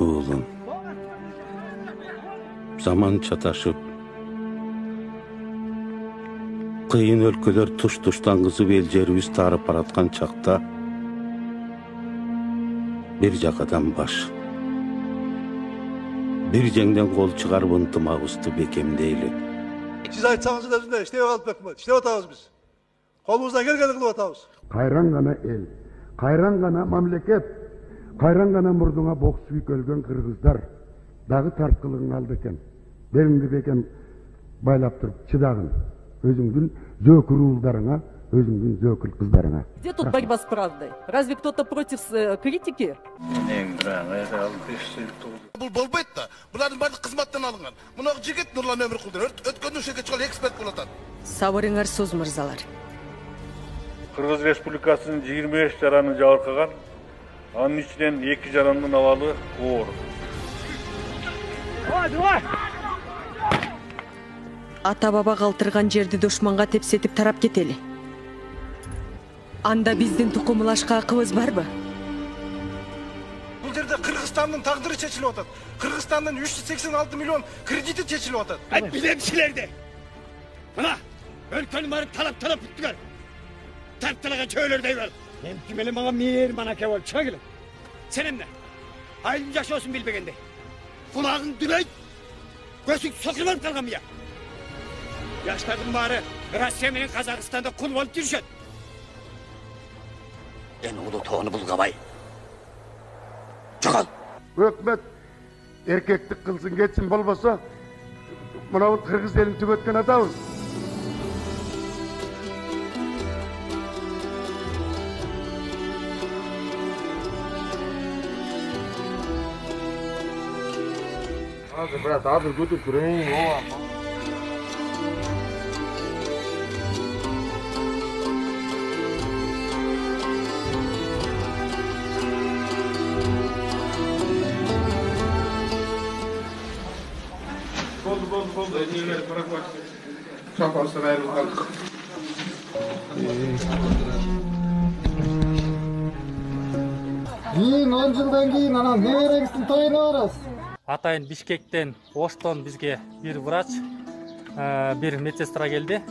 Уулum, zaman çataşıp, kıyın өлкөлөр туш-туштан кызып эл жерибиз тарып бараткан чакта bir жакадан баш, bir жеңден кол чыгарып ынтымагыбызды бекемдейли. Siz айтсаңыз da özünde işlep alıp bakma, işlep atabız biz. Kolumuzdan gelgeni kılıp atabız. Kayran gana el, kayran gana mamleket, kayran gana murduna boksuyup ölgen kırgızlar, dağı tartkılığın aldı eken, belindi beken baylap turup çıdağın, özüңdүн зөкүр уулдарыңа, өзүңдүн зөкүр кыздарыңа. Где тут борьба с правдой? Разве кто-то против критики? Бұл болбайды да. Бұлардың барлық қызматтан алынған. Мұнағы жігіт Нұрлан Өмірқұлдың өткеннің шеге чыққан эксперт болатын. Сабырыңар сөз мырзалар. Кыргыз Республикасынын 25 жараны жабыркаган, анын ичинен 2 жарандын абалы оор. Ата баба калтырган жерди душманга тепсетип тарап кетели. Анда биздин тукумулашка акыбыз барбы? Бұл жерде Кыргызстандын тагдыры чечилип атат. Кыргызстандын 386 миллион кредити чечилип атат. Ayt bilem silerdi. Ana, өлкөнү барып талап бүттүгөр. Тарттырган чөйлөрдөй бол. Эмки мага мейир манаке бол, чыга келем. Сен эмне? Айылым жашоосун билбегенде. Кулагың дүбөйт. Көсүң сокулуп калган мыя. Yaşların bari Rusya менен Kazakistanda kul bolup жүрүшөт. En ulu toğunu bulgabay. Çakal. Өкмөт эркектик кылсын кетсин болбосо, мына кыргыз элин түгөткөн атабыз. Hadi brат, hadi götür kurayım. Oldu. Niyeler bırak bak. Çok olsun ayrıldık. Кийин 10 жылдан кийин анан небереңиздин тойуна барабыз. Атайын Бишкектен, Оштон бизге bir врач, bir медсестра келди.